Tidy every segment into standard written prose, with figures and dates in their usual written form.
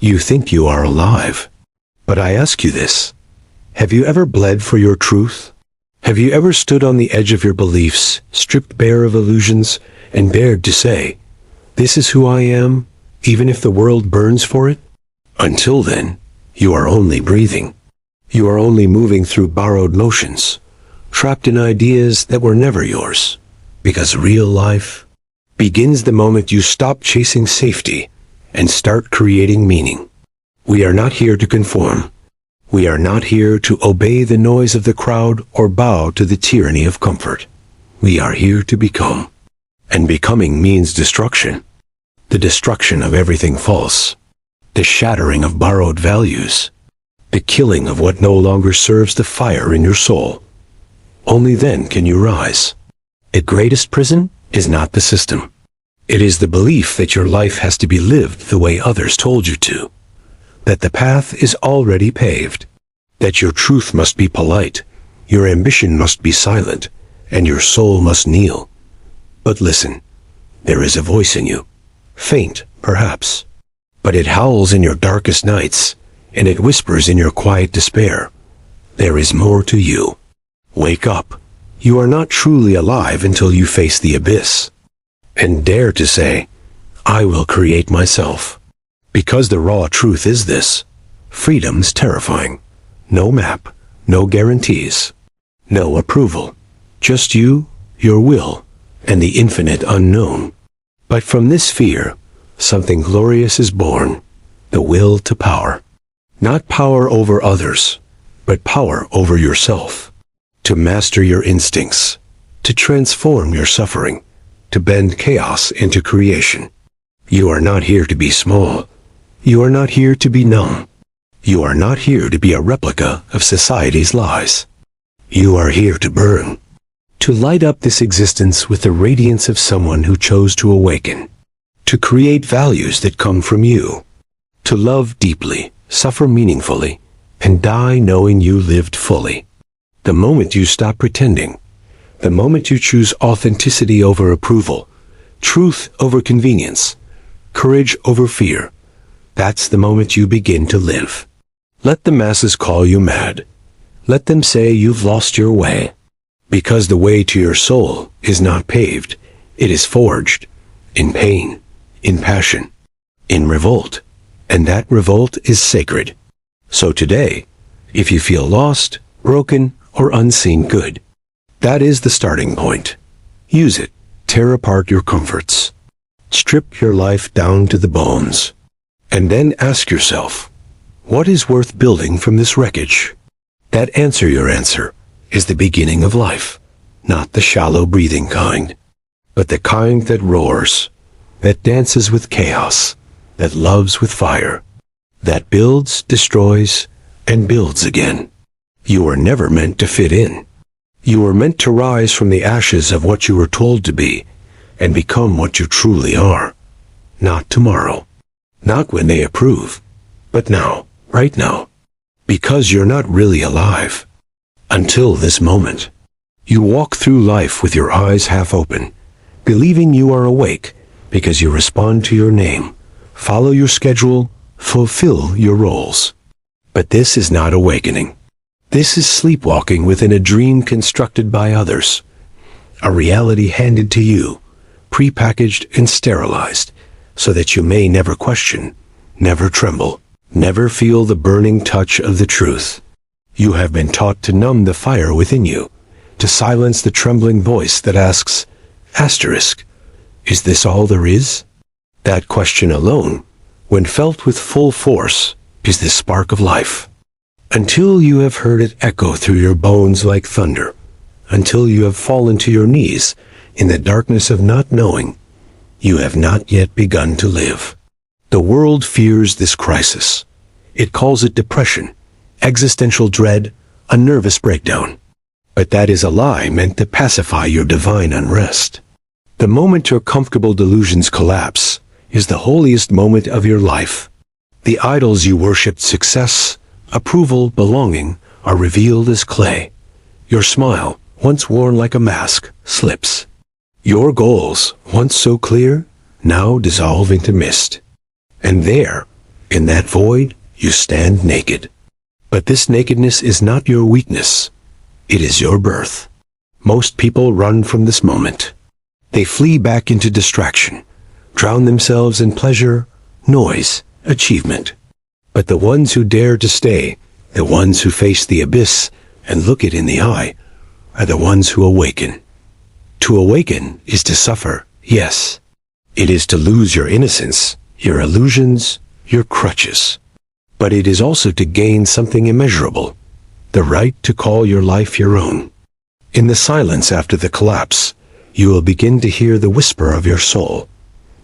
You think you are alive. But I ask you this. Have you ever bled for your truth? Have you ever stood on the edge of your beliefs, stripped bare of illusions, and dared to say, "This is who I am," even if the world burns for it? Until then, you are only breathing. You are only moving through borrowed motions, trapped in ideas that were never yours. Because real life begins the moment you stop chasing safety and start creating meaning. We are not here to conform. We are not here to obey the noise of the crowd or bow to the tyranny of comfort. We are here to become. And becoming means destruction. The destruction of everything false. The shattering of borrowed values. The killing of what no longer serves the fire in your soul. Only then can you rise. The greatest prison is not the system. It is the belief that your life has to be lived the way others told you to. That the path is already paved. That your truth must be polite, your ambition must be silent, and your soul must kneel. But listen, there is a voice in you. Faint, perhaps. But it howls in your darkest nights, and it whispers in your quiet despair. There is more to you. Wake up. You are not truly alive until you face the abyss. And dare to say, I will create myself. Because the raw truth is this. Freedom's terrifying. No map, no guarantees, no approval. Just you, your will, and the infinite unknown. But from this fear, something glorious is born. The will to power. Not power over others, but power over yourself. To master your instincts. To transform your suffering. To bend chaos into creation. You are not here to be small. You are not here to be numb. You are not here to be a replica of society's lies. You are here to burn. To light up this existence with the radiance of someone who chose to awaken. To create values that come from you. To love deeply, suffer meaningfully, and die knowing you lived fully. The moment you stop pretending, the moment you choose authenticity over approval, truth over convenience, courage over fear, that's the moment you begin to live. Let the masses call you mad. Let them say you've lost your way. Because the way to your soul is not paved. It is forged. In pain. In passion. In revolt. And that revolt is sacred. So today, if you feel lost, broken, or unseen good, that is the starting point. Use it. Tear apart your comforts. Strip your life down to the bones. And then ask yourself, what is worth building from this wreckage? That your answer, is the beginning of life. Not the shallow breathing kind, but the kind that roars, that dances with chaos, that loves with fire, that builds, destroys, and builds again. You were never meant to fit in. You were meant to rise from the ashes of what you were told to be, and become what you truly are. Not tomorrow. Not when they approve, but now. Right now. Because you're not really alive. Until this moment. You walk through life with your eyes half open, believing you are awake because you respond to your name, follow your schedule, fulfill your roles. But this is not awakening. This is sleepwalking within a dream constructed by others. A reality handed to you, prepackaged and sterilized, so that you may never question, never tremble. Never feel the burning touch of the truth. You have been taught to numb the fire within you, to silence the trembling voice that asks, asterisk, is this all there is? That question alone, when felt with full force, is the spark of life. Until you have heard it echo through your bones like thunder, until you have fallen to your knees in the darkness of not knowing, you have not yet begun to live. The world fears this crisis. It calls it depression, existential dread, a nervous breakdown. But that is a lie meant to pacify your divine unrest. The moment your comfortable delusions collapse is the holiest moment of your life. The idols you worshipped, success, approval, belonging, are revealed as clay. Your smile, once worn like a mask, slips. Your goals, once so clear, now dissolve into mist. And there, In that void, you stand naked. But this nakedness is not your weakness. It is your birth. Most people run from this moment. They flee back into distraction, drown themselves in pleasure, noise, achievement. But the ones who dare to stay, the ones who face the abyss and look it in the eye, are the ones who awaken. To awaken is to suffer, yes. It is to lose your innocence, your illusions, your crutches. But it is also to gain something immeasurable, the right to call your life your own. In the silence after the collapse, you will begin to hear the whisper of your soul,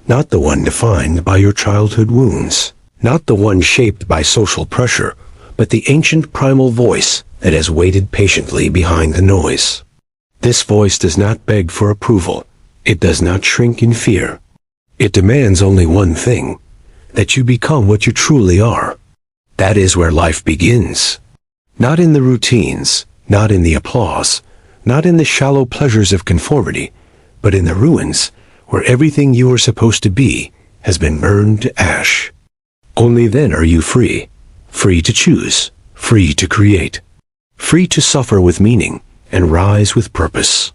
not the one defined by your childhood wounds, not the one shaped by social pressure, but the ancient primal voice that has waited patiently behind the noise. This voice does not beg for approval. It does not shrink in fear. It demands only one thing, that you become what you truly are. That is where life begins. Not in the routines, not in the applause, not in the shallow pleasures of conformity, but in the ruins, where everything you are supposed to be has been burned to ash. Only then are you free, free to choose, free to create, free to suffer with meaning and rise with purpose.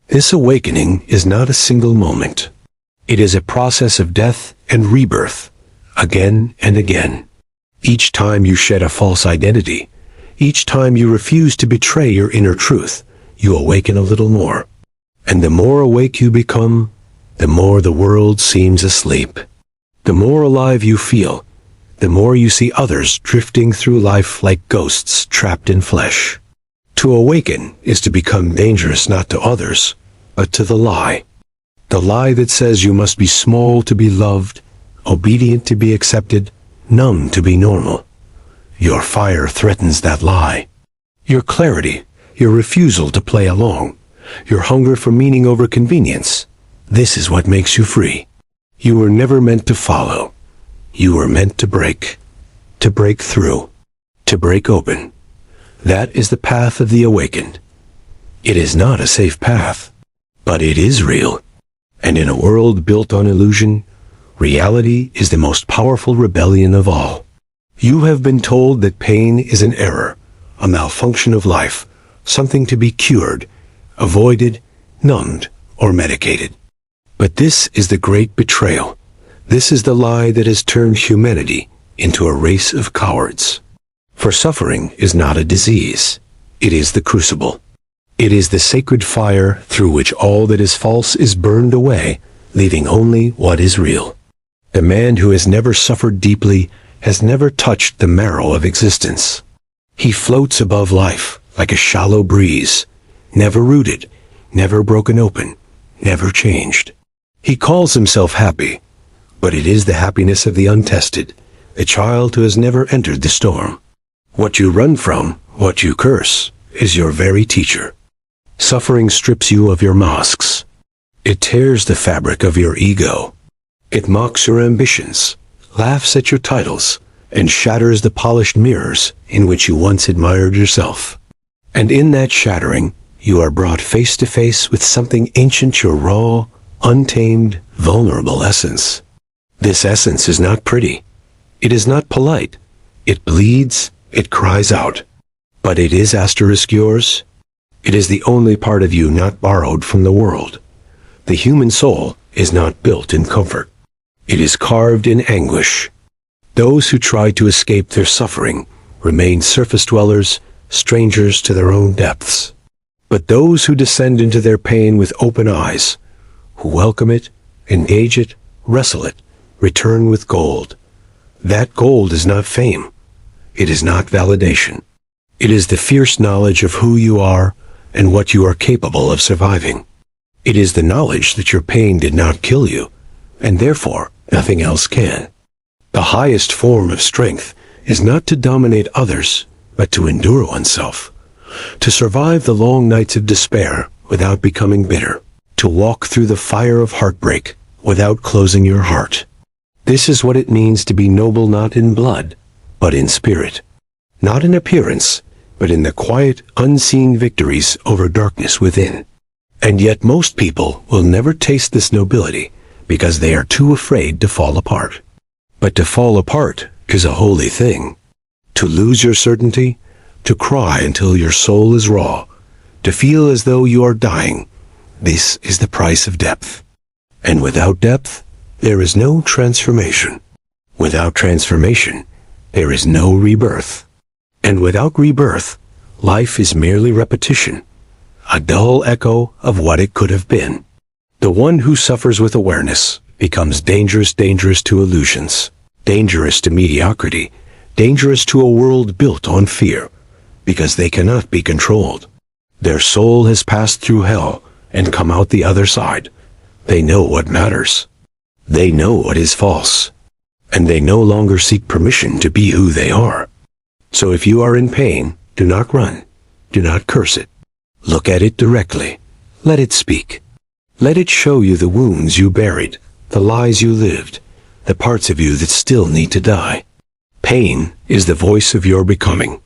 This awakening is not a single moment. It is a process of death and rebirth, again and again. Each time you shed a false identity, each time you refuse to betray your inner truth, you awaken a little more. And the more awake you become, the more the world seems asleep. The more alive you feel, the more you see others drifting through life like ghosts trapped in flesh. To awaken is to become dangerous not to others, but to the lie. The lie that says you must be small to be loved, obedient to be accepted, numb to be normal. Your fire threatens that lie. Your clarity, your refusal to play along, your hunger for meaning over convenience, this is what makes you free. You were never meant to follow. You were meant to break through, to break open. That is the path of the awakened. It is not a safe path, but it is real. And in a world built on illusion, reality is the most powerful rebellion of all. You have been told that pain is an error, a malfunction of life, something to be cured, avoided, numbed, or medicated. But this is the great betrayal. This is the lie that has turned humanity into a race of cowards. For suffering is not a disease. It is the crucible. It is the sacred fire through which all that is false is burned away, leaving only what is real. The man who has never suffered deeply has never touched the marrow of existence. He floats above life like a shallow breeze, never rooted, never broken open, never changed. He calls himself happy, but it is the happiness of the untested, the child who has never entered the storm. What you run from, what you curse, is your very teacher. Suffering strips you of your masks. It tears the fabric of your ego. It mocks your ambitions, laughs at your titles, and shatters the polished mirrors in which you once admired yourself. And in that shattering, you are brought face to face with something ancient, your raw, untamed, vulnerable essence. This essence is not pretty. It is not polite. It bleeds, it cries out. But it is asterisk yours. It is the only part of you not borrowed from the world. The human soul is not built in comfort. It is carved in anguish. Those who try to escape their suffering remain surface dwellers, strangers to their own depths. But those who descend into their pain with open eyes, who welcome it, engage it, wrestle it, return with gold. That gold is not fame. It is not validation. It is the fierce knowledge of who you are and what you are capable of surviving. It is the knowledge that your pain did not kill you, and therefore nothing else can. The highest form of strength is not to dominate others, but to endure oneself, to survive the long nights of despair without becoming bitter, to walk through the fire of heartbreak without closing your heart. This is what it means to be noble not in blood, but in spirit, not in appearance, but in the quiet, unseen victories over darkness within. And yet most people will never taste this nobility because they are too afraid to fall apart. But to fall apart 'Tis a holy thing. To lose your certainty, to cry until your soul is raw, to feel as though you are dying. This is the price of depth. And without depth, there is no transformation. Without transformation, there is no rebirth. And without rebirth, life is merely repetition, a dull echo of what it could have been. The one who suffers with awareness becomes dangerous to illusions, dangerous to mediocrity, dangerous to a world built on fear, because they cannot be controlled. Their soul has passed through hell and come out the other side. They know what matters. They know what is false. And they no longer seek permission to be who they are. So if you are in pain, do not run. Do not curse it. Look at it directly. Let it speak. Let it show you the wounds you buried, the lies you lived, the parts of you that still need to die. Pain is the voice of your becoming.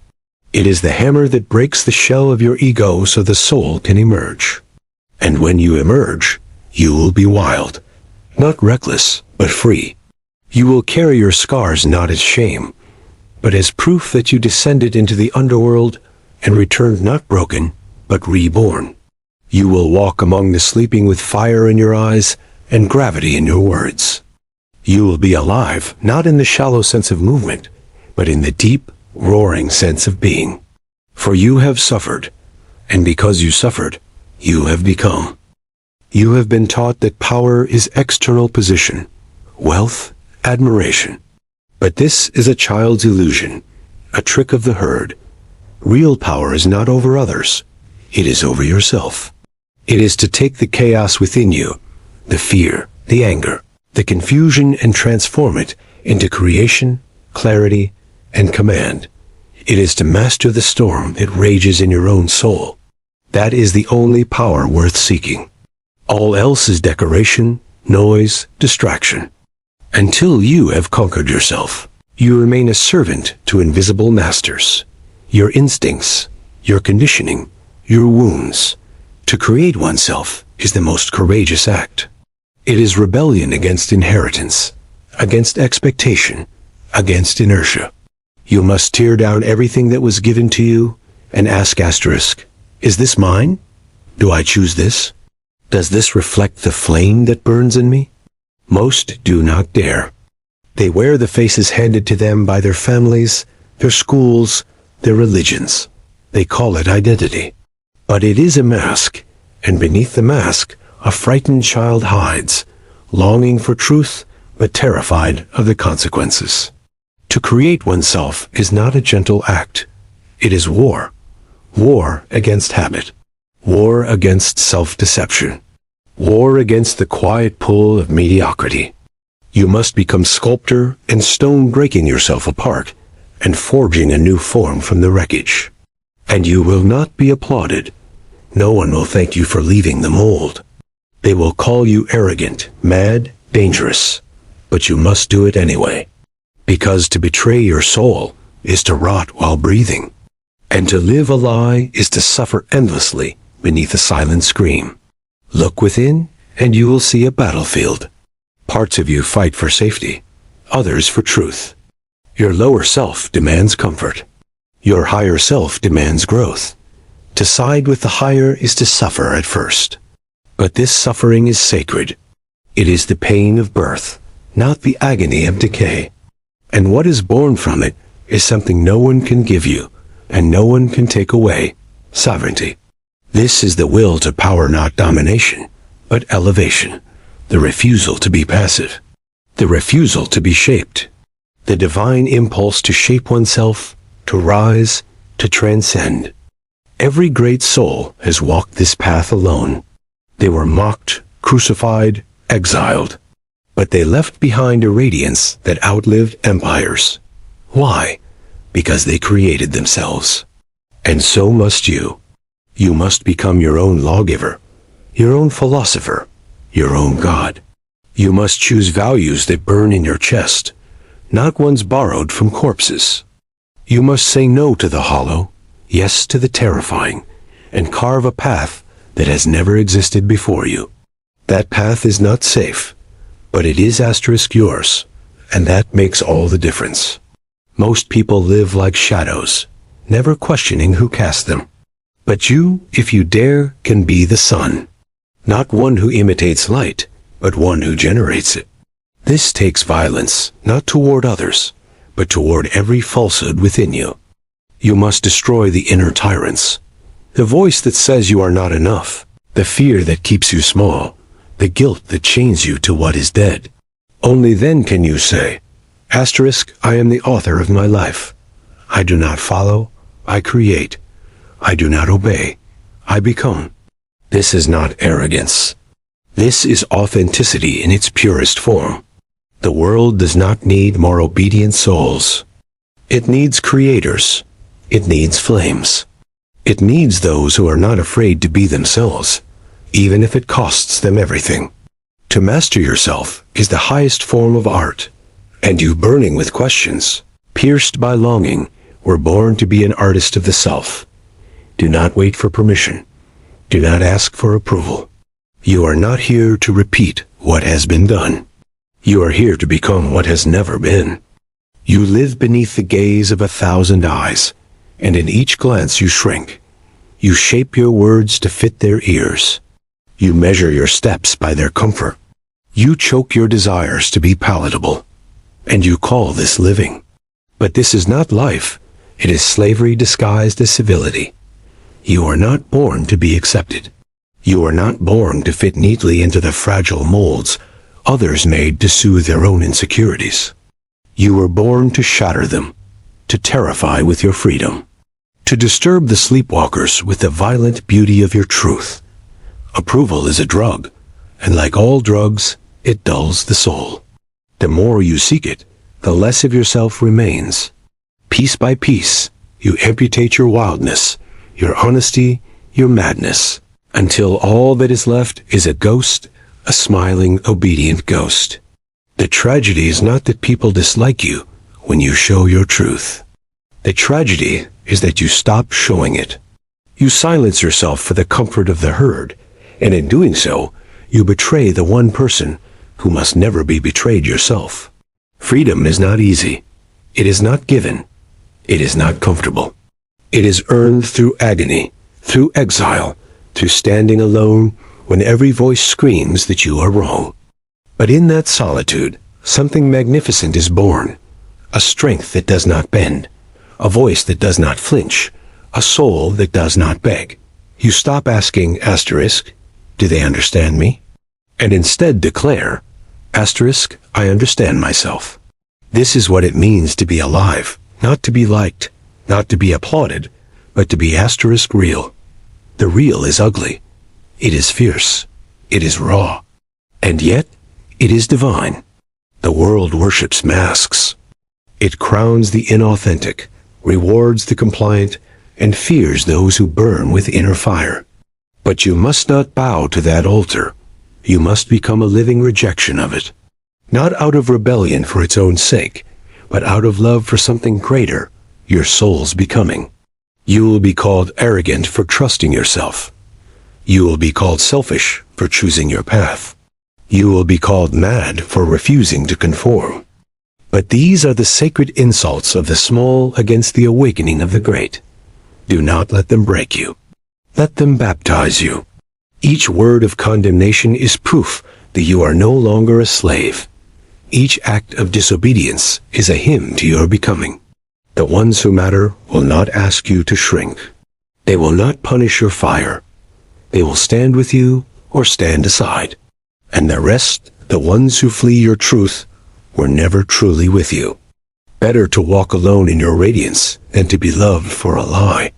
It is the hammer that breaks the shell of your ego so the soul can emerge. And when you emerge, you will be wild. Not reckless, but free. You will carry your scars not as shame, but as proof that you descended into the underworld and returned not broken, but reborn. You will walk among the sleeping with fire in your eyes and gravity in your words. You will be alive, not in the shallow sense of movement, but in the deep, roaring sense of being. For you have suffered, and because you suffered, you have become. You have been taught that power is external position, wealth, admiration. But this is a child's illusion, a trick of the herd. Real power is not over others. It is over yourself. It is to take the chaos within you, the fear, the anger, the confusion, and transform it into creation, clarity, and command. It is to master the storm that rages in your own soul. That is the only power worth seeking. All else is decoration, noise, distraction. Until you have conquered yourself, you remain a servant to invisible masters. Your instincts, your conditioning, your wounds. To create oneself is the most courageous act. It is rebellion against inheritance, against expectation, against inertia. You must tear down everything that was given to you and ask asterisk, is this mine? Do I choose this? Does this reflect the flame that burns in me? Most do not dare. They wear the faces handed to them by their families, their schools, their religions. They call it identity. But it is a mask, and beneath the mask, a frightened child hides, longing for truth, but terrified of the consequences. To create oneself is not a gentle act. It is war. War against habit. War against self-deception. War against the quiet pull of mediocrity. You must become sculptor and stone, breaking yourself apart and forging a new form from the wreckage. And you will not be applauded. No one will thank you for leaving the mold. They will call you arrogant, mad, dangerous. But you must do it anyway. Because to betray your soul is to rot while breathing. And to live a lie is to suffer endlessly beneath a silent scream. Look within, and you will see a battlefield. Parts of you fight for safety, others for truth. Your lower self demands comfort. Your higher self demands growth. To side with the higher is to suffer at first. But this suffering is sacred. It is the pain of birth, not the agony of decay. And what is born from it is something no one can give you, and no one can take away: sovereignty. This is the will to power, not domination, but elevation. The refusal to be passive. The refusal to be shaped. The divine impulse to shape oneself, to rise, to transcend. Every great soul has walked this path alone. They were mocked, crucified, exiled. But they left behind a radiance that outlived empires. Why? Because they created themselves. And so must you. You must become your own lawgiver, your own philosopher, your own God. You must choose values that burn in your chest, not ones borrowed from corpses. You must say no to the hollow, yes to the terrifying, and carve a path that has never existed before you. That path is not safe, but it is asterisk yours, and that makes all the difference. Most people live like shadows, never questioning who cast them. But you, if you dare, can be the sun. Not one who imitates light, but one who generates it. This takes violence, not toward others, but toward every falsehood within you. You must destroy the inner tyrants. The voice that says you are not enough, the fear that keeps you small, the guilt that chains you to what is dead. Only then can you say, I am the author of my life. I do not follow, I create. I do not obey, I become. This is not arrogance. This is authenticity in its purest form. The world does not need more obedient souls. It needs creators. It needs flames. It needs those who are not afraid to be themselves, even if it costs them everything. To master yourself is the highest form of art, and you, burning with questions, pierced by longing, were born to be an artist of the self. Do not wait for permission. Do not ask for approval. You are not here to repeat what has been done. You are here to become what has never been. You live beneath the gaze of 1,000 eyes, and in each glance you shrink. You shape your words to fit their ears. You measure your steps by their comfort. You choke your desires to be palatable, and you call this living. But this is not life. It is slavery disguised as civility. You are not born to be accepted. You are not born to fit neatly into the fragile molds others made to soothe their own insecurities. You were born to shatter them, to terrify with your freedom, to disturb the sleepwalkers with the violent beauty of your truth. Approval is a drug, and like all drugs, it dulls the soul. The more you seek it, the less of yourself remains. Piece by piece, you amputate your wildness, your honesty, your madness, until all that is left is a ghost, a smiling, obedient ghost. The tragedy is not that people dislike you when you show your truth. The tragedy is that you stop showing it. You silence yourself for the comfort of the herd, and in doing so, you betray the one person who must never be betrayed, yourself. Freedom is not easy. It is not given. It is not comfortable. It is earned through agony, through exile, through standing alone when every voice screams that you are wrong. But in that solitude, something magnificent is born. A strength that does not bend, a voice that does not flinch, a soul that does not beg. You stop asking, do they understand me? And instead declare, I understand myself. This is what it means to be alive, not to be liked, not to be applauded, but to be real. The real is ugly. It is fierce. It is raw. And yet, it is divine. The world worships masks. It crowns the inauthentic, rewards the compliant, and fears those who burn with inner fire. But you must not bow to that altar. You must become a living rejection of it. Not out of rebellion for its own sake, but out of love for something greater, your soul's becoming. You will be called arrogant for trusting yourself. You will be called selfish for choosing your path. You will be called mad for refusing to conform. But these are the sacred insults of the small against the awakening of the great. Do not let them break you. Let them baptize you. Each word of condemnation is proof that you are no longer a slave. Each act of disobedience is a hymn to your becoming. The ones who matter will not ask you to shrink. They will not punish your fire. They will stand with you or stand aside. And the rest, the ones who flee your truth, were never truly with you. Better to walk alone in your radiance than to be loved for a lie.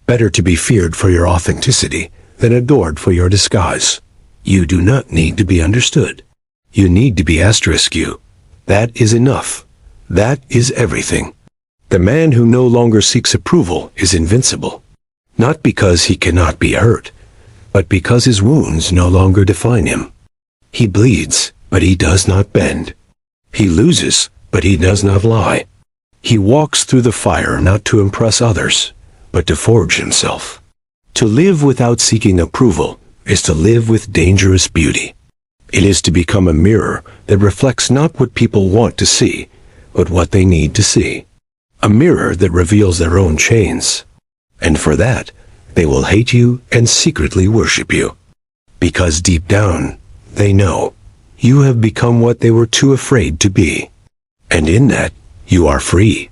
Better to be feared for your authenticity than adored for your disguise. You do not need to be understood. You need to be you. That is enough. That is everything. The man who no longer seeks approval is invincible. Not because he cannot be hurt, but because his wounds no longer define him. He bleeds, but he does not bend. He loses, but he does not lie. He walks through the fire not to impress others, but to forge himself. To live without seeking approval is to live with dangerous beauty. It is to become a mirror that reflects not what people want to see, but what they need to see. a mirror that reveals their own chains. And for that, they will hate you and secretly worship you. Because deep down, they know you have become what they were too afraid to be. And in that, you are free.